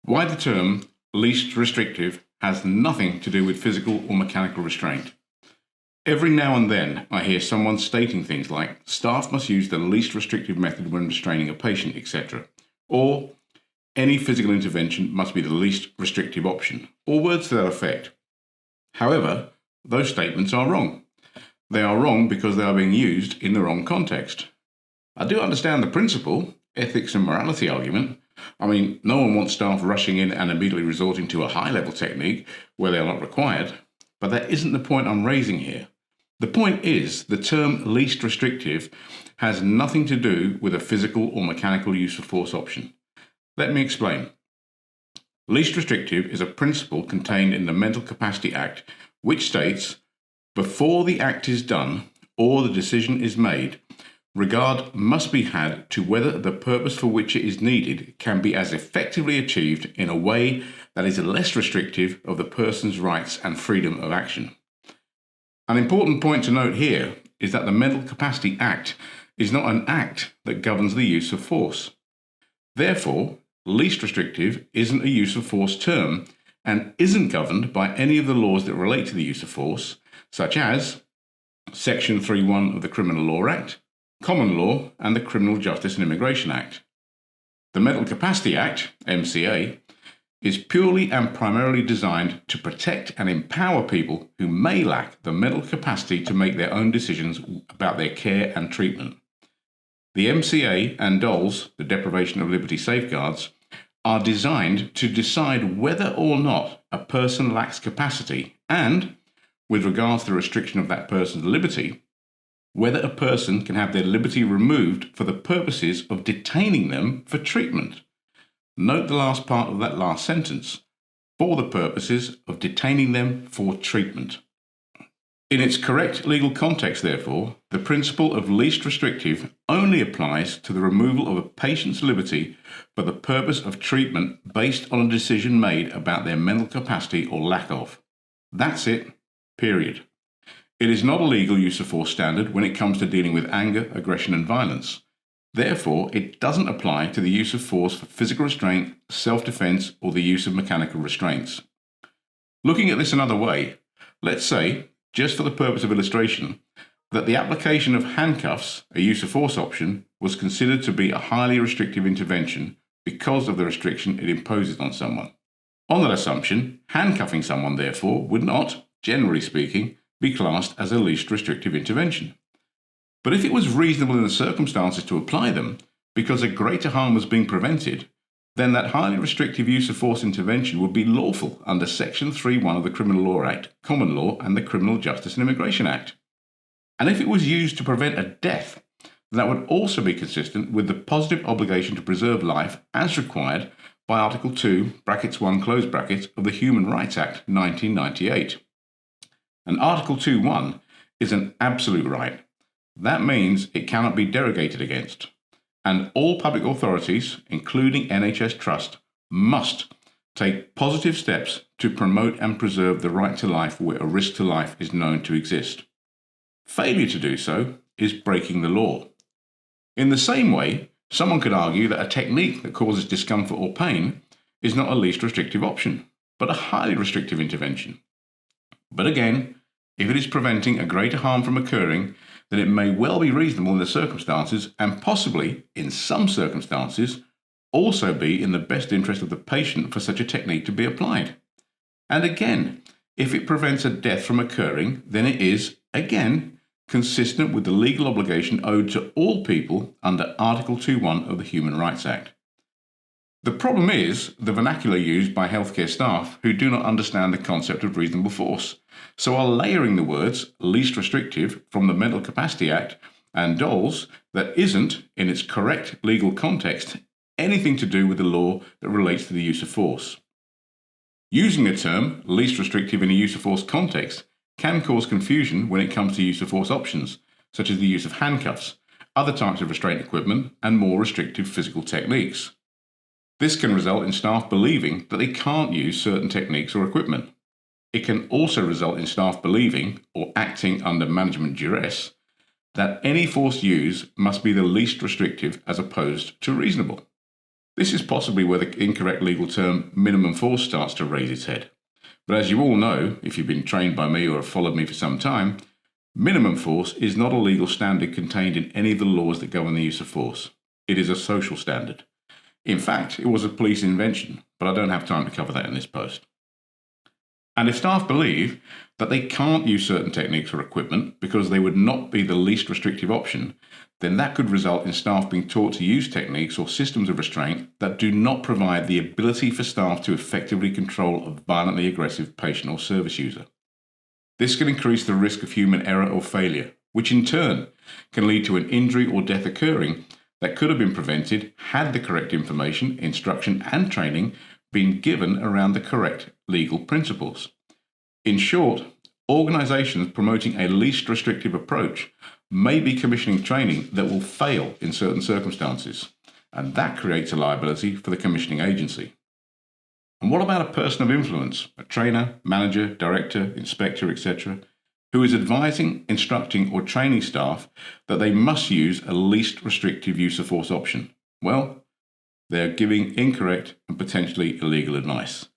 Why the term least restrictive has nothing to do with physical or mechanical restraint. Every now and then I hear someone stating things like staff must use the least restrictive method when restraining a patient, etc. Or any physical intervention must be the least restrictive option, or words to that effect. However, those statements are wrong. They are wrong because they are being used in the wrong context. I do understand the principle, ethics and morality argument. I mean, no one wants staff rushing in and immediately resorting to a high-level technique where they are not required, but that isn't the point I'm raising here. The point is, the term least restrictive has nothing to do with a physical or mechanical use of force option. Let me explain. Least restrictive is a principle contained in the Mental Capacity Act, which states, before the act is done or the decision is made, regard must be had to whether the purpose for which it is needed can be as effectively achieved in a way that is less restrictive of the person's rights and freedom of action. An important point to note here is that the Mental Capacity Act is not an act that governs the use of force. Therefore, least restrictive isn't a use of force term and isn't governed by any of the laws that relate to the use of force, such as Section 3.1 of the Criminal Law Act, Common Law, and the Criminal Justice and Immigration Act. The Mental Capacity Act, MCA, is purely and primarily designed to protect and empower people who may lack the mental capacity to make their own decisions about their care and treatment. The MCA and DOLS, the Deprivation of Liberty Safeguards, are designed to decide whether or not a person lacks capacity and, with regards to the restriction of that person's liberty, whether a person can have their liberty removed for the purposes of detaining them for treatment. Note the last part of that last sentence, for the purposes of detaining them for treatment. In its correct legal context, therefore, the principle of least restrictive only applies to the removal of a patient's liberty for the purpose of treatment based on a decision made about their mental capacity or lack of. That's it, period. It is not a legal use of force standard when it comes to dealing with anger, aggression, and violence. Therefore, it doesn't apply to the use of force for physical restraint, self-defense, or the use of mechanical restraints. Looking at this another way, let's say, just for the purpose of illustration, that the application of handcuffs, a use of force option, was considered to be a highly restrictive intervention because of the restriction it imposes on someone. On that assumption, handcuffing someone, therefore, would not, generally speaking, be classed as a least restrictive intervention. But if it was reasonable in the circumstances to apply them, because a greater harm was being prevented, then that highly restrictive use of force intervention would be lawful under Section 3.1 of the Criminal Law Act, Common Law, and the Criminal Justice and Immigration Act. And if it was used to prevent a death, then that would also be consistent with the positive obligation to preserve life as required by Article 2, brackets 1, close brackets, of the Human Rights Act 1998. And Article 2.1 is an absolute right. That means it cannot be derogated against. And all public authorities, including NHS Trust, must take positive steps to promote and preserve the right to life where a risk to life is known to exist. Failure to do so is breaking the law. In the same way, someone could argue that a technique that causes discomfort or pain is not a least restrictive option, but a highly restrictive intervention. But again, if it is preventing a greater harm from occurring, then it may well be reasonable in the circumstances and possibly, in some circumstances, also be in the best interest of the patient for such a technique to be applied. And again, if it prevents a death from occurring, then it is, again, consistent with the legal obligation owed to all people under Article 2.1 of the Human Rights Act. The problem is the vernacular used by healthcare staff who do not understand the concept of reasonable force, so are layering the words least restrictive from the Mental Capacity Act and DOLS that isn't, in its correct legal context, anything to do with the law that relates to the use of force. Using the term least restrictive in a use of force context can cause confusion when it comes to use of force options, such as the use of handcuffs, other types of restraint equipment, and more restrictive physical techniques. This can result in staff believing that they can't use certain techniques or equipment. It can also result in staff believing, or acting under management duress, that any force used must be the least restrictive as opposed to reasonable. This is possibly where the incorrect legal term minimum force starts to raise its head. But as you all know, if you've been trained by me or have followed me for some time, minimum force is not a legal standard contained in any of the laws that govern the use of force. It is a social standard. In fact, it was a police invention, but I don't have time to cover that in this post. And if staff believe that they can't use certain techniques or equipment because they would not be the least restrictive option, then that could result in staff being taught to use techniques or systems of restraint that do not provide the ability for staff to effectively control a violently aggressive patient or service user. This can increase the risk of human error or failure, which in turn can lead to an injury or death occurring that could have been prevented had the correct information, instruction, and training been given around the correct legal principles. In short, organizations promoting a least restrictive approach may be commissioning training that will fail in certain circumstances, and that creates a liability for the commissioning agency. And what about a person of influence, a trainer, manager, director, inspector, etc., who is advising, instructing, or training staff that they must use a least restrictive use of force option? Well, they are giving incorrect and potentially illegal advice.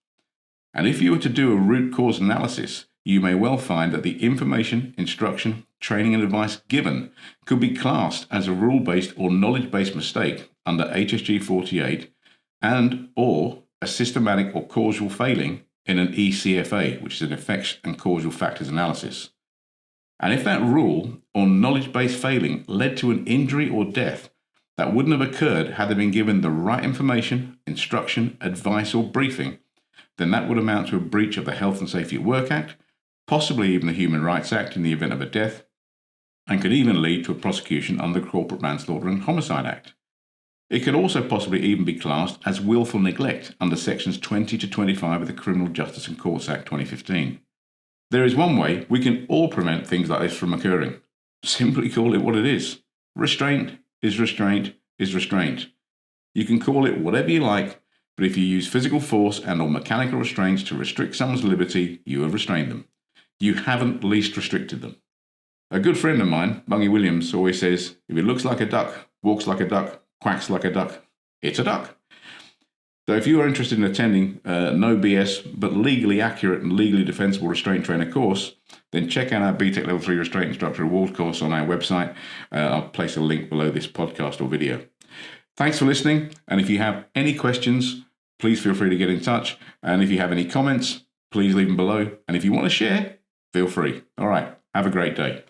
And if you were to do a root cause analysis, you may well find that the information, instruction, training, and advice given could be classed as a rule-based or knowledge-based mistake under HSG 48 and or a systematic or causal failing in an ECFA, which is an effects and causal factors analysis. And if that rule or knowledge-based failing led to an injury or death that wouldn't have occurred had they been given the right information, instruction, advice, or briefing, then that would amount to a breach of the Health and Safety at Work Act, possibly even the Human Rights Act in the event of a death, and could even lead to a prosecution under the Corporate Manslaughter and Homicide Act. It could also possibly even be classed as willful neglect under sections 20 to 25 of the Criminal Justice and Courts Act 2015. There is one way we can all prevent things like this from occurring. Simply call it what it is. Restraint is restraint is restraint. You can call it whatever you like, but if you use physical force and or mechanical restraints to restrict someone's liberty, you have restrained them. You haven't least restricted them. A good friend of mine, Bungie Williams, always says, if it looks like a duck, walks like a duck, quacks like a duck, it's a duck. So if you are interested in attending no BS but legally accurate and legally defensible restraint trainer course, then check out our BTEC Level 3 Restraint Instructor Award course on our website. I'll place a link below this podcast or video. Thanks for listening, and if you have any questions, please feel free to get in touch. And if you have any comments, please leave them below. And if you want to share, feel free. All right, have a great day.